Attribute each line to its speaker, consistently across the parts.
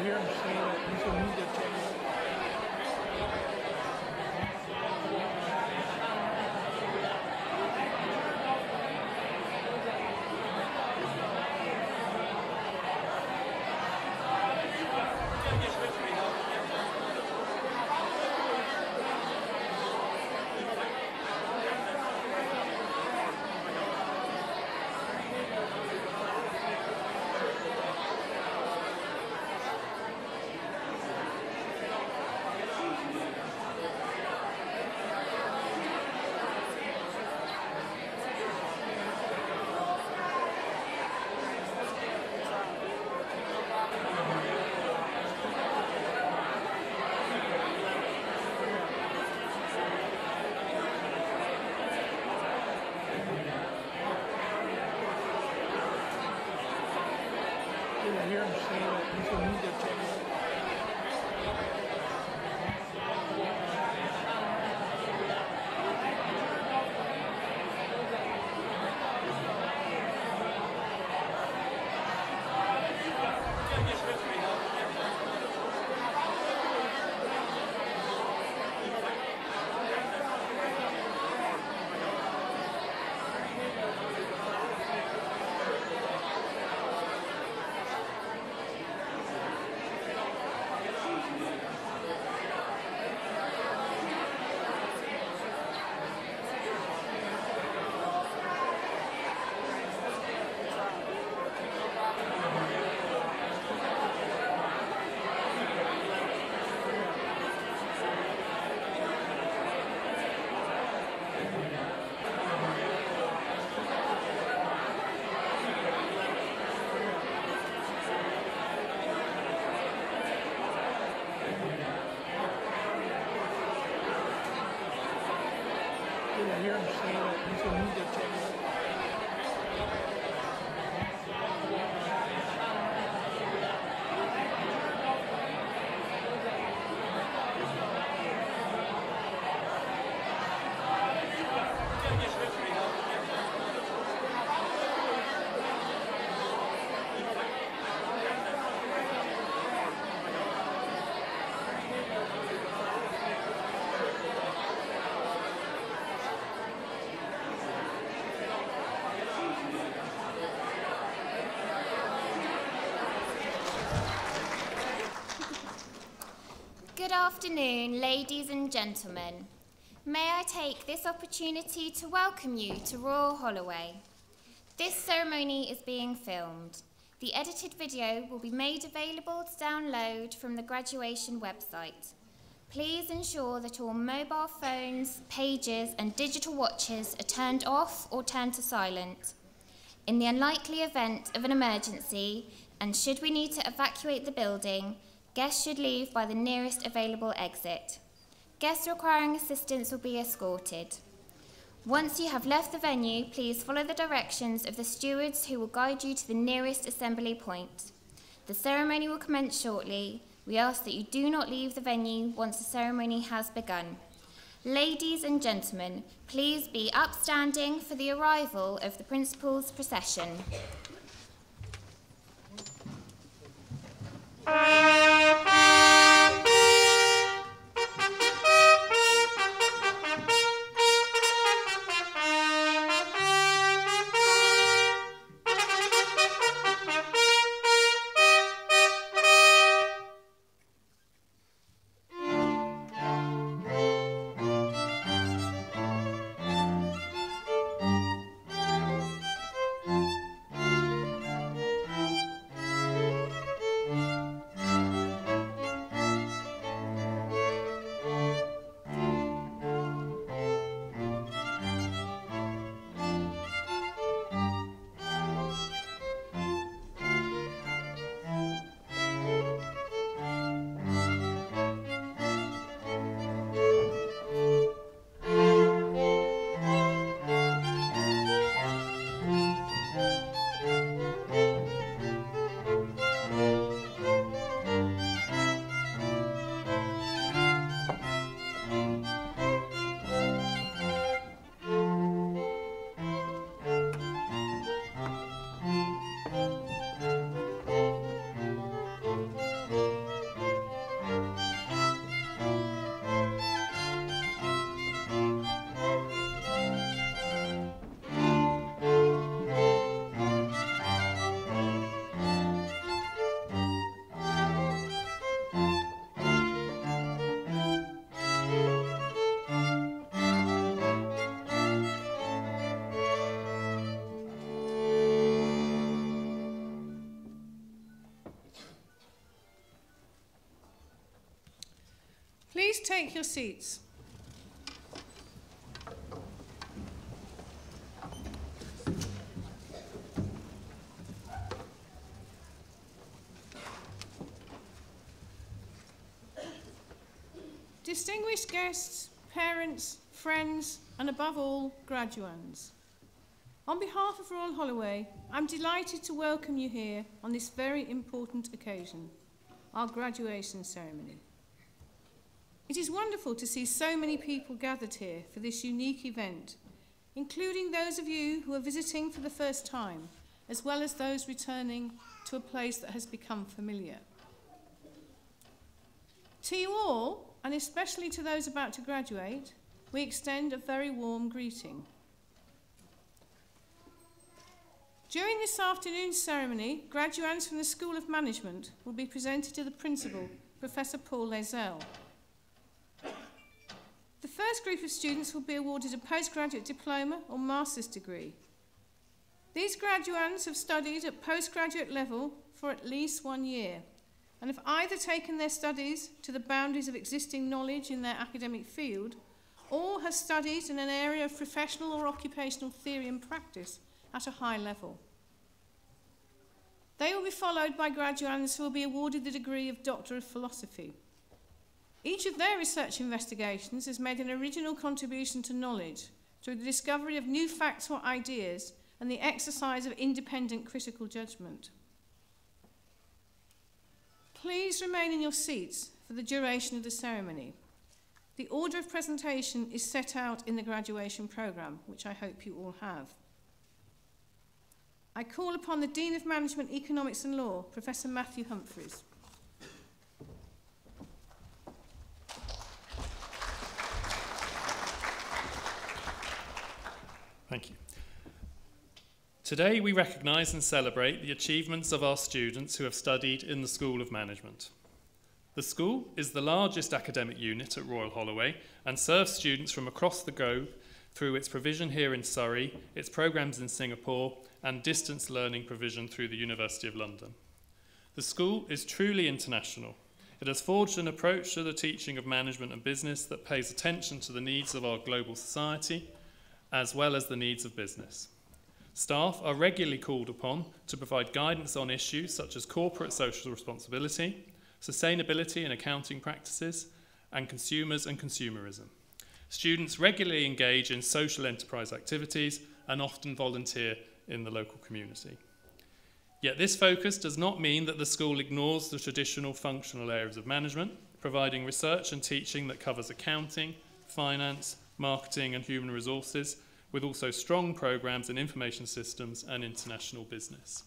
Speaker 1: hear him say that he's a media technique. I hear him say that he's a media technique. I hear him say that he's a media technique.
Speaker 2: Good afternoon, ladies and gentlemen. May I take this opportunity to welcome you to Royal Holloway. This ceremony is being filmed. The edited video will be made available to download from the graduation website. Please ensure that all mobile phones, pages, and digital watches are turned off or turned to silent. In the unlikely event of an emergency, and should we need to evacuate the building, guests should leave by the nearest available exit. Guests requiring assistance will be escorted. Once you have left the venue, please follow the directions of the stewards who will guide you to the nearest assembly point. The ceremony will commence shortly. We ask that you do not leave the venue once the ceremony has begun. Ladies and gentlemen, please be upstanding for the arrival of the principal's procession.
Speaker 3: Please take your seats. Distinguished guests, parents, friends, and above all, graduands. On behalf of Royal Holloway, I'm delighted to welcome you here on this very important occasion, our graduation ceremony. It is wonderful to see so many people gathered here for this unique event, including those of you who are visiting for the first time, as well as those returning to a place that has become familiar. To you all, and especially to those about to graduate, we extend a very warm greeting. During this afternoon's ceremony, graduands from the School of Management will be presented to the Principal, Professor Paul Lazelle. The first group of students will be awarded a postgraduate diploma or master's degree. These graduands have studied at postgraduate level for at least 1 year, and have either taken their studies to the boundaries of existing knowledge in their academic field, or have studied in an area of professional or occupational theory and practice at a high level. They will be followed by graduands who will be awarded the degree of Doctor of Philosophy. Each of their research investigations has made an original contribution to knowledge through the discovery of new facts or ideas and the exercise of independent critical judgment. Please remain in your seats for the duration of the ceremony. The order of presentation is set out in the graduation programme, which I hope you all have. I call upon the Dean of Management, Economics and Law, Professor Matthew Humphreys.
Speaker 4: Thank you. Today we recognise and celebrate the achievements of our students who have studied in the School of Management. The school is the largest academic unit at Royal Holloway and serves students from across the globe through its provision here in Surrey, its programmes in Singapore, and distance learning provision through the University of London. The school is truly international. It has forged an approach to the teaching of management and business that pays attention to the needs of our global society, as well as the needs of business. Staff are regularly called upon to provide guidance on issues such as corporate social responsibility, sustainability and accounting practices, and consumers and consumerism. Students regularly engage in social enterprise activities and often volunteer in the local community. Yet this focus does not mean that the school ignores the traditional functional areas of management, providing research and teaching that covers accounting, finance, marketing and human resources, with also strong programmes in information systems and international business.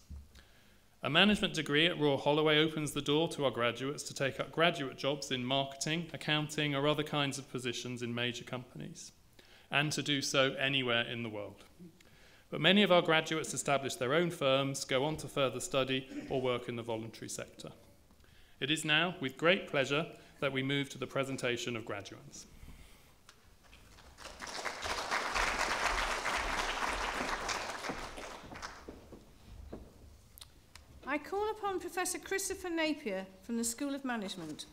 Speaker 4: A management degree at Royal Holloway opens the door to our graduates to take up graduate jobs in marketing, accounting or other kinds of positions in major companies, and to do so anywhere in the world. But many of our graduates establish their own firms, go on to further study or work in the voluntary sector. It is now with great pleasure that we move to the presentation of graduands.
Speaker 3: I call upon Professor Christopher Napier from the School of Management.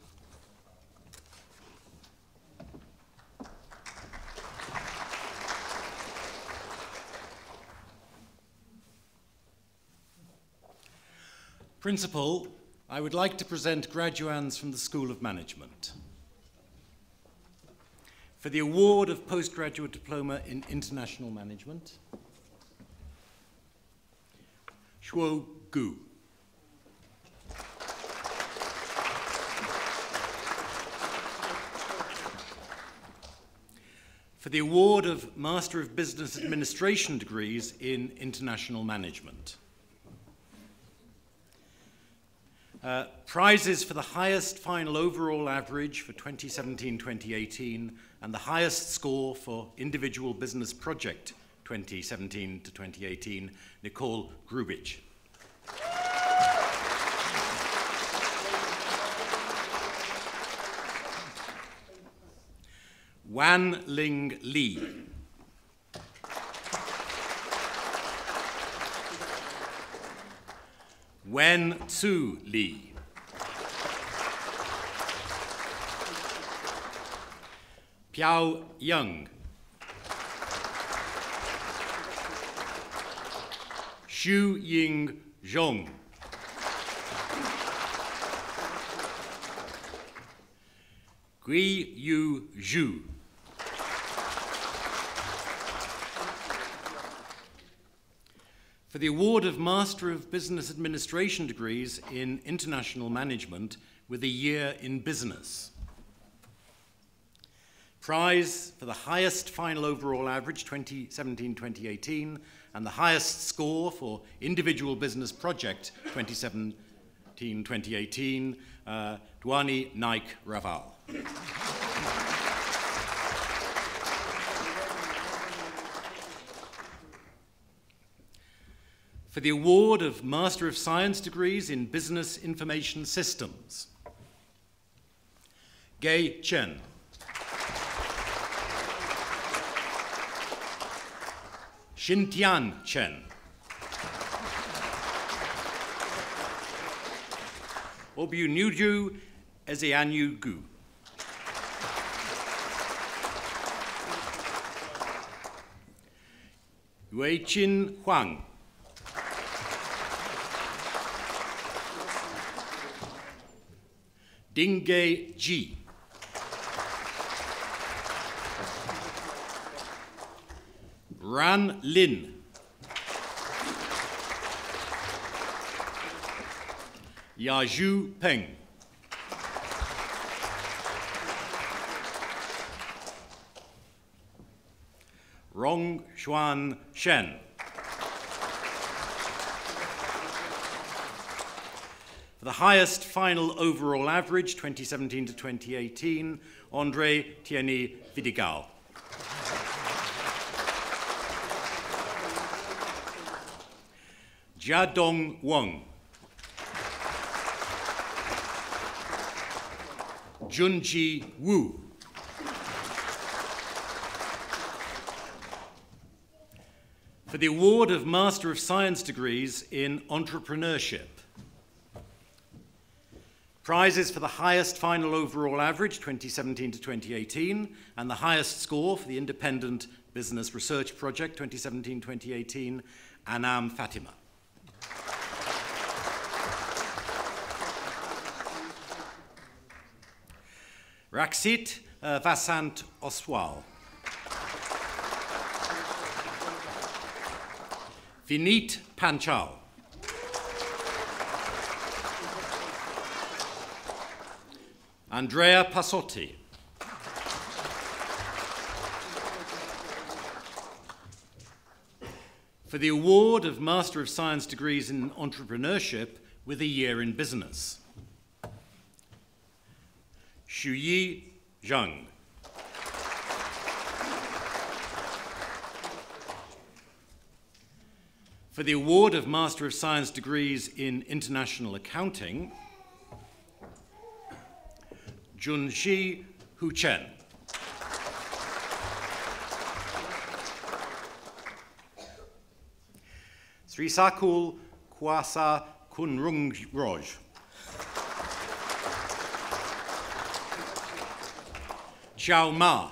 Speaker 5: Principal, I would like to present graduands from the School of Management for the award of postgraduate diploma in international management, Shuo Gu. For the award of Master of Business Administration degrees in international management. Prizes for the highest final overall average for 2017-2018 and the highest score for individual business project 2017 to 2018, Nicole Grubich. Wan Ling Li. Wen Tzu Li. Piao Young, Xu Ying Zhong, Gui Yu Zhu, for the award of Master of Business Administration degrees in International Management with a year in business. Prize for the highest final overall average 2017-2018 and the highest score for individual business project 2017-2018, Dwani Naik Raval. For the award of Master of Science degrees in Business Information Systems, Gay Chen, Xintian Chen, Obu Nuju Ezeanyu Gu, Wei-Chin Huang, Dingge Ji, Ran Lin, Yaju Peng, Rong Xuan Shen, for the highest final overall average, 2017 to 2018, Andre Tieni Vidigal. Jiadong Wang, Junji Wu, for the award of Master of Science degrees in Entrepreneurship. Prizes for the highest final overall average, 2017 to 2018, and the highest score for the Independent Business Research Project, 2017-2018, Anam Fatima. Raksit Vasant Oswal. Vinit Panchal. Andrea Passotti. For the award of Master of Science degrees in Entrepreneurship with a year in business, Shuyi Zhang. For the award of Master of Science degrees in International Accounting, Junxi Hu Chen. Sri Sakul Kwasa Kunrung Roj. Xiao Ma.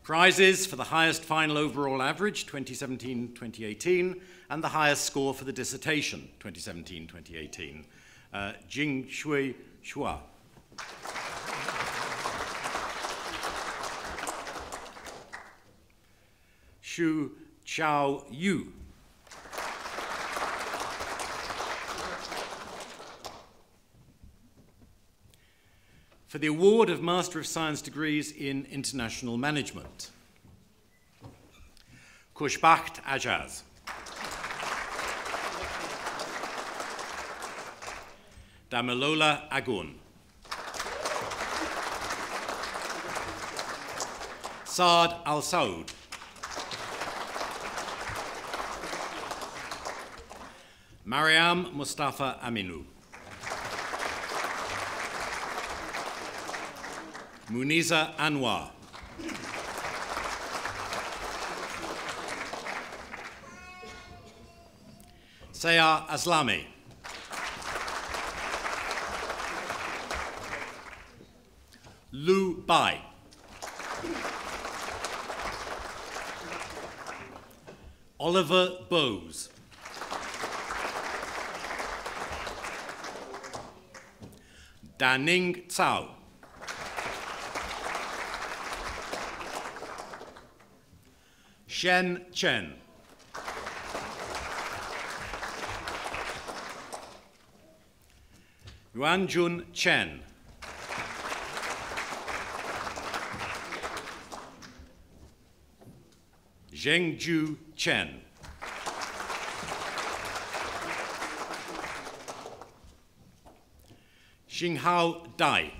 Speaker 5: Prizes for the highest final overall average, 2017-2018, and the highest score for the dissertation, 2017-2018. Jing Shui Shua. Xu Chao Yu. For the award of Master of Science degrees in International Management, Kushbacht Ajaz. Damilola Agun. Saad Al Saud. Mariam Mustafa Aminu. Muniza Anwar. Sayar Aslami. Lu Bai. Oliver Bowes. Daning Cao. Shen Chen. Yuanjun Chen. Zhengju Chen. Xinghao Dai.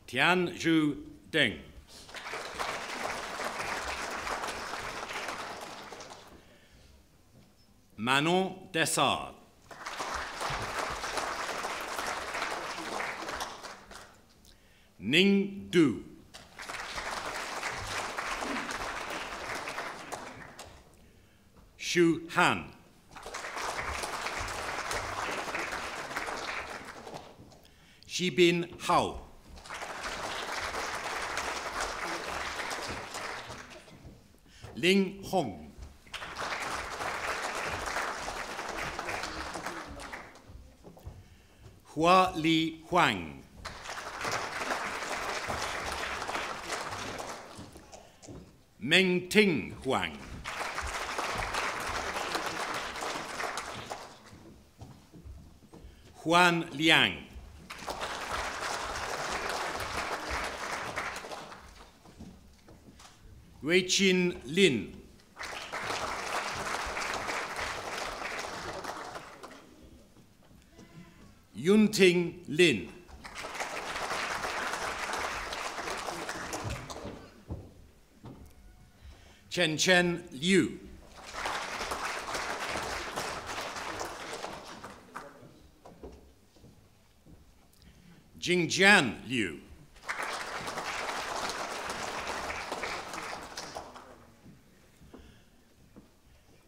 Speaker 5: Tianzhu Deng. Manon Dessart. Ning Du. Xu Han. Xibin Hao. Ling Hong. Hua Li Huang. Meng Ting Huang. Huan Liang. Weichin Lin. Yunting Lin. Chen Chen Liu. Jingjian Liu.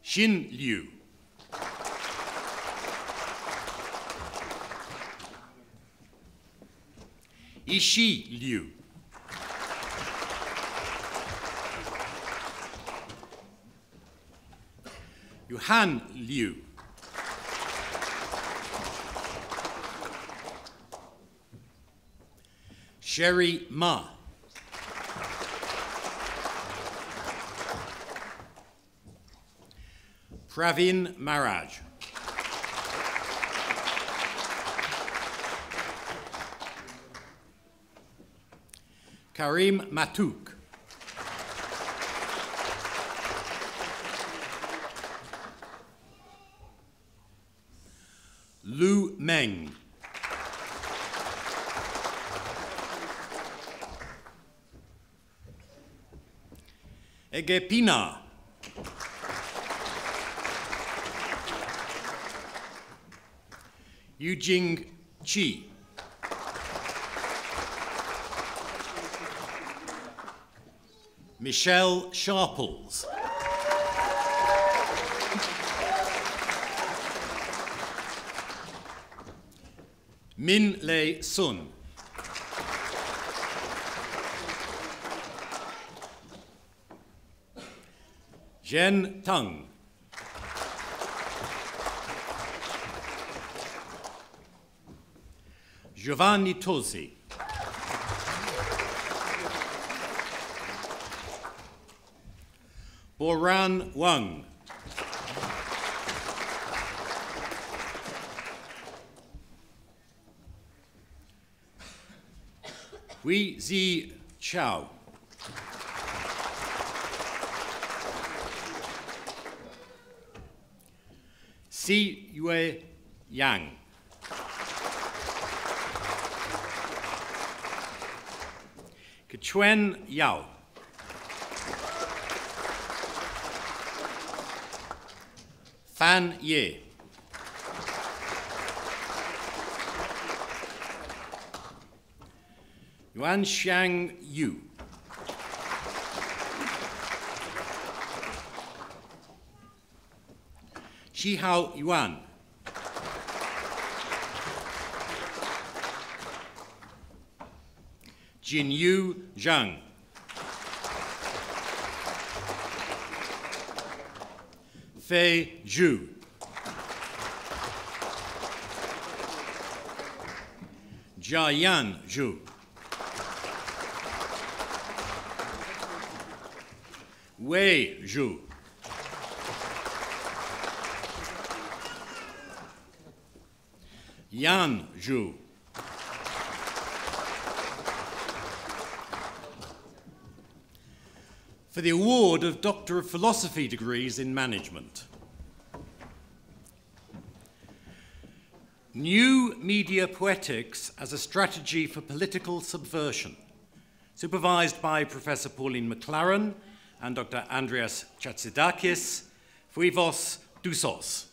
Speaker 5: Xin Liu. Ishi Liu. Yuhan Liu. Sherry Ma. Pravin Maharaj. Karim Matuk. Lu Meng. Egepina. Yujing Chi. Michelle Sharples. Min Lei Sun. Zhen Tang. Giovanni Tosi. Boran Wang. Hui Zi Chao. Si Yue Yang. Kechuen Yao. Fan Ye. Yuan Xiang Yu. Xihao Yuan. Jinyu Zhang. Fei Zhu. Jiayan Zhu. Wei Zhu. Yan Zhu. For the award of Doctor of Philosophy degrees in Management. New Media Poetics as a Strategy for Political Subversion, supervised by Professor Pauline McLaren and Dr. Andreas Chatsidakis, Fuivos Dousos.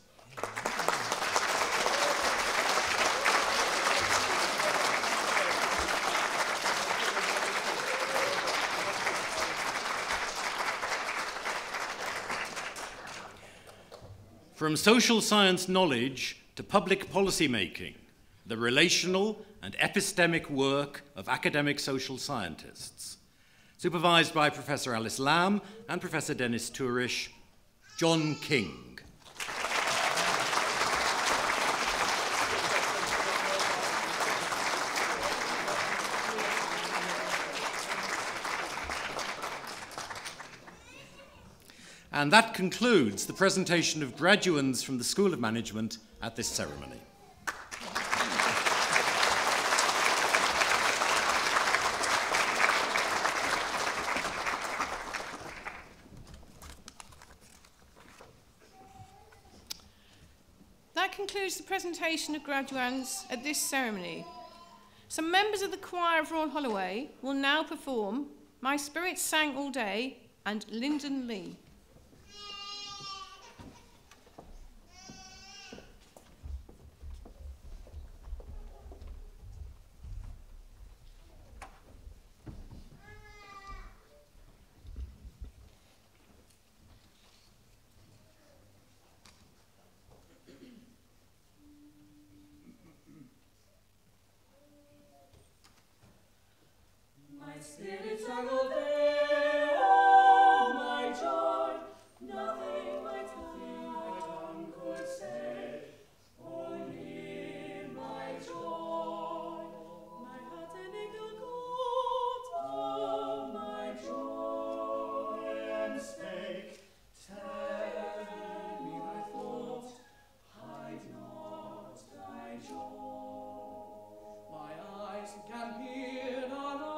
Speaker 5: From social science knowledge to public policy making, the relational and epistemic work of academic social scientists. Supervised by Professor Alice Lamb and Professor Dennis Tourish, John King. And that concludes the presentation of graduands from the School of Management at this ceremony.
Speaker 3: That concludes the presentation of graduands at this ceremony. Some members of the choir of Royal Holloway will now perform My Spirit Sang All Day and Lyndon Lee.
Speaker 6: My spirit sang all day, oh my joy, nothing my tongue could say, only my joy, my heart an eagle caught of my joy and spake, tell me thy thought, hide not thy joy. My eyes can hear around, oh,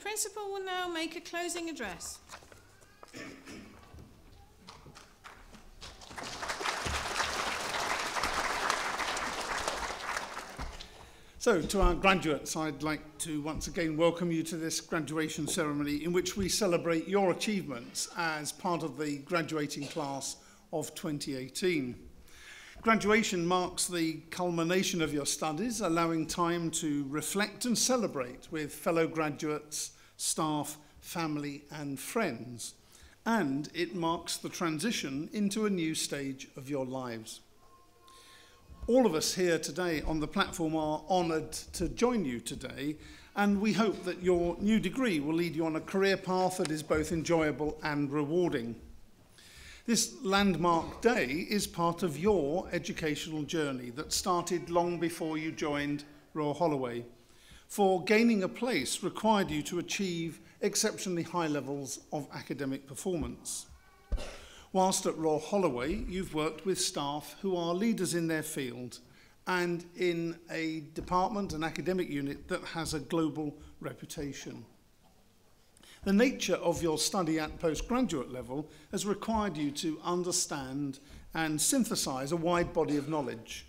Speaker 3: Principal will now make a closing address.
Speaker 7: So, to our graduates, I'd like to once again welcome you to this graduation ceremony in which we celebrate your achievements as part of the graduating class of 2018. Graduation marks the culmination of your studies, allowing time to reflect and celebrate with fellow graduates, staff, family and friends. And it marks the transition into a new stage of your lives. All of us here today on the platform are honoured to join you today, and we hope that your new degree will lead you on a career path that is both enjoyable and rewarding. This landmark day is part of your educational journey that started long before you joined Royal Holloway. For gaining a place required you to achieve exceptionally high levels of academic performance. Whilst at Royal Holloway, you've worked with staff who are leaders in their field and in a department, an academic unit that has a global reputation. The nature of your study at postgraduate level has required you to understand and synthesize a wide body of knowledge.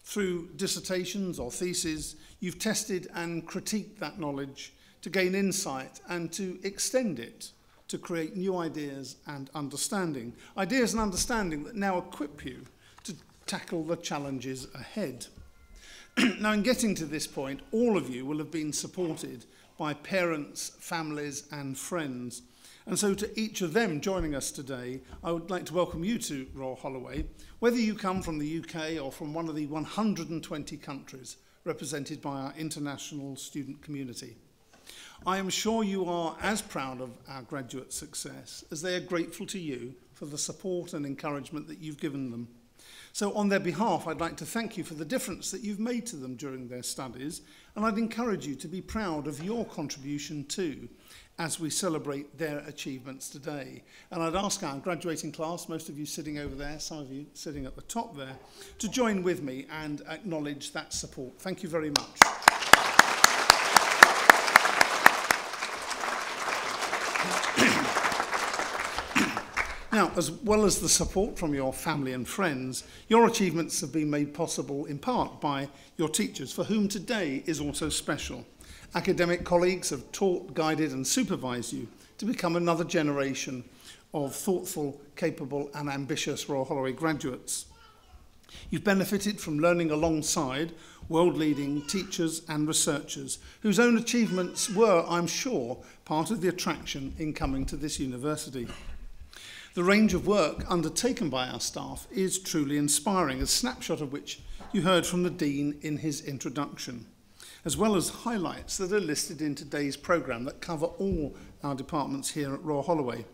Speaker 7: Through dissertations or theses, you've tested and critiqued that knowledge to gain insight and to extend it, to create new ideas and understanding. Ideas and understanding that now equip you to tackle the challenges ahead. Now, in getting to this point, all of you will have been supported by parents, families and friends. And so to each of them joining us today, I would like to welcome you to Royal Holloway, whether you come from the UK or from one of the 120 countries represented by our international student community. I am sure you are as proud of our graduate success as they are grateful to you for the support and encouragement that you've given them. So on their behalf, I'd like to thank you for the difference that you've made to them during their studies, and I'd encourage you to be proud of your contribution too, as we celebrate their achievements today. And I'd ask our graduating class, most of you sitting over there, some of you sitting at the top there, to join with me and acknowledge that support. Thank you very much. Now, as well as the support from your family and friends, your achievements have been made possible in part by your teachers, for whom today is also special. Academic colleagues have taught, guided and supervised you to become another generation of thoughtful, capable and ambitious Royal Holloway graduates. You've benefited from learning alongside world-leading teachers and researchers whose own achievements were, I'm sure, part of the attraction in coming to this university. The range of work undertaken by our staff is truly inspiring, a snapshot of which you heard from the Dean in his introduction, as well as highlights that are listed in today's programme that cover all our departments here at Royal Holloway,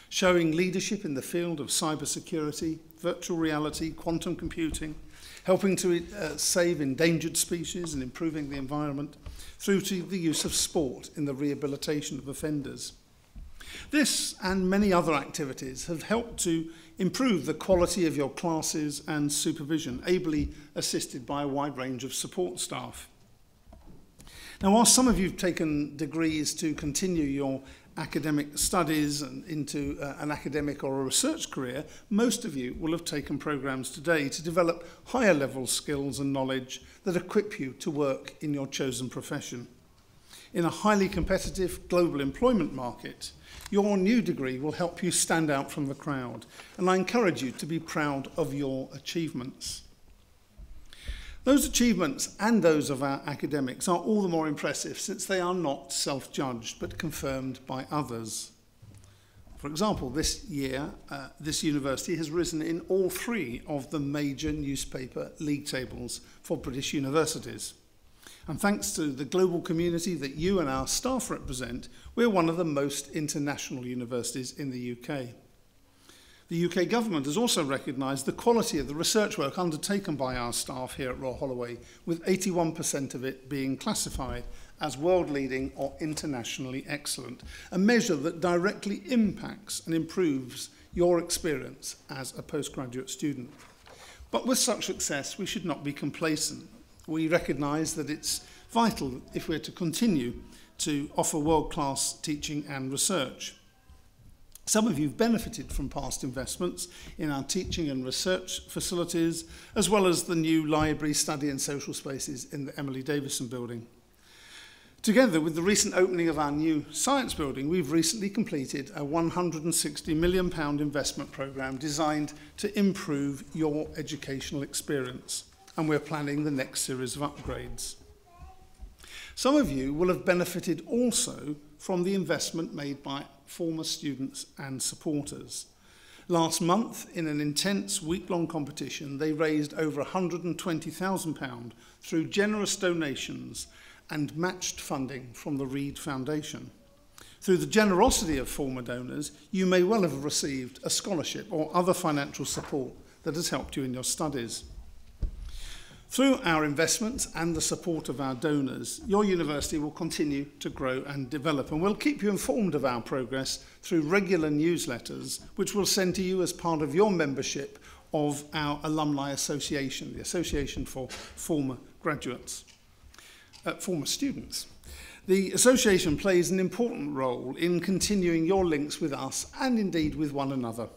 Speaker 7: showing leadership in the field of cybersecurity, virtual reality, quantum computing, helping to save endangered species and improving the environment, through to the use of sport in the rehabilitation of offenders. This and many other activities have helped to improve the quality of your classes and supervision, ably assisted by a wide range of support staff. Now, while some of you have taken degrees to continue your academic studies and into an academic or a research career, most of you will have taken programs today to develop higher level skills and knowledge that equip you to work in your chosen profession. In a highly competitive global employment market, your new degree will help you stand out from the crowd, and I encourage you to be proud of your achievements. Those achievements and those of our academics are all the more impressive since they are not self-judged but confirmed by others. For example, this year, this university has risen in all 3 of the major newspaper league tables for British universities. And thanks to the global community that you and our staff represent, we're one of the most international universities in the UK. The UK government has also recognised the quality of the research work undertaken by our staff here at Royal Holloway, with 81% of it being classified as world-leading or internationally excellent, a measure that directly impacts and improves your experience as a postgraduate student. But with such success, we should not be complacent. We recognise that it's vital if we're to continue to offer world-class teaching and research. Some of you have benefited from past investments in our teaching and research facilities, as well as the new library, study and social spaces in the Emily Davison building. Together with the recent opening of our new science building, we've recently completed a £160 million investment programme designed to improve your educational experience, and we're planning the next series of upgrades. Some of you will have benefited also from the investment made by former students and supporters. Last month, in an intense week-long competition, they raised over £120,000 through generous donations and matched funding from the Reed Foundation. Through the generosity of former donors, you may well have received a scholarship or other financial support that has helped you in your studies. Through our investments and the support of our donors, your university will continue to grow and develop, and we'll keep you informed of our progress through regular newsletters, which we'll send to you as part of your membership of our Alumni Association, the Association for Former Graduates. Former students. The association plays an important role in continuing your links with us and indeed with one another.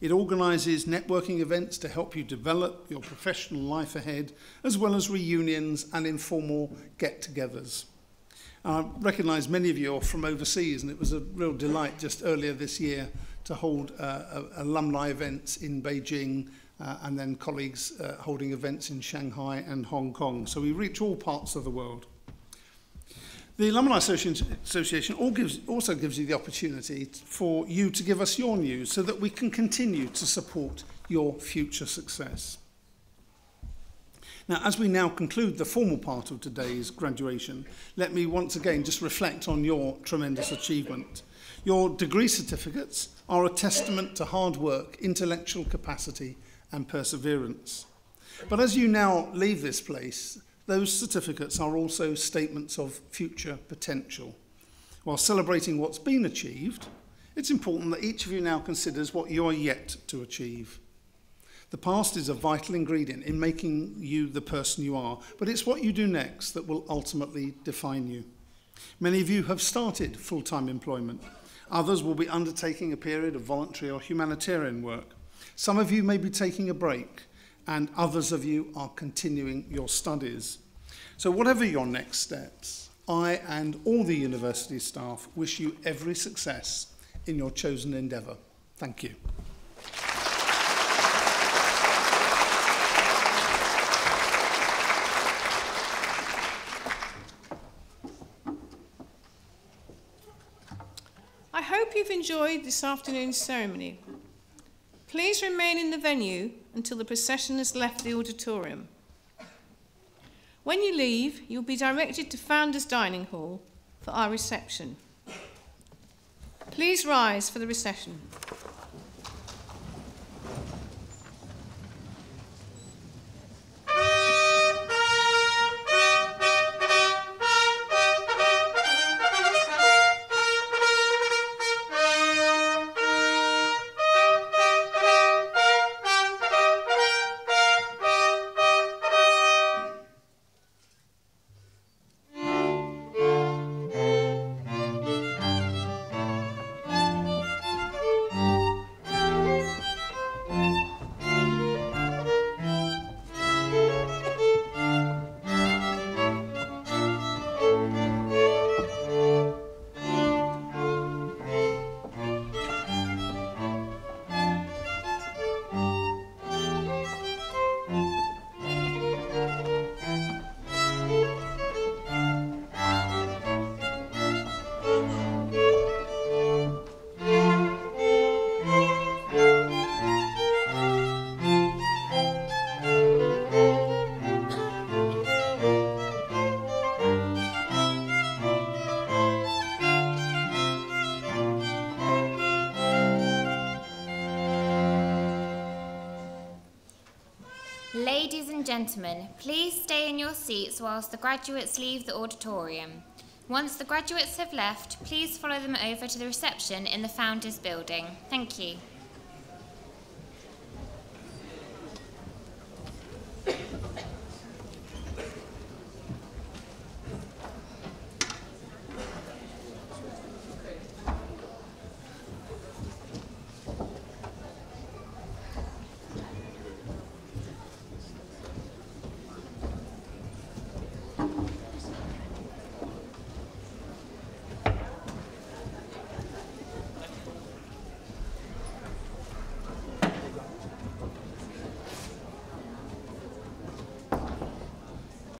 Speaker 7: It organises networking events to help you develop your professional life ahead, as well as reunions and informal get-togethers. I recognise many of you are from overseas, and it was a real delight just earlier this year to hold alumni events in Beijing, and then colleagues holding events in Shanghai and Hong Kong. So we reach all parts of the world. The Alumni Association also gives you the opportunity for you to give us your news so that we can continue to support your future success. Now, as we now conclude the formal part of today's graduation, let me once again just reflect on your tremendous achievement. Your degree certificates are a testament to hard work, intellectual capacity, and perseverance. But as you now leave this place, those certificates are also statements of future potential. While celebrating what's been achieved, it's important that each of you now considers what you are yet to achieve. The past is a vital ingredient in making you the person you are, but it's what you do next that will ultimately define you. Many of you have started full-time employment. Others will be undertaking a period of voluntary or humanitarian work. Some of you may be taking a break, and others of you are continuing your studies. So whatever your next steps, I and all the university staff wish you every success in your chosen endeavour. Thank you.
Speaker 3: I hope you've enjoyed this afternoon's ceremony. Please remain in the venue until the procession has left the auditorium. When you leave, you'll be directed to Founders Dining Hall for our reception. Please rise for the reception.
Speaker 2: Ladies and gentlemen, please stay in your seats whilst the graduates leave the auditorium. Once the graduates have left, please follow them over to the reception in the Founders Building. Thank you.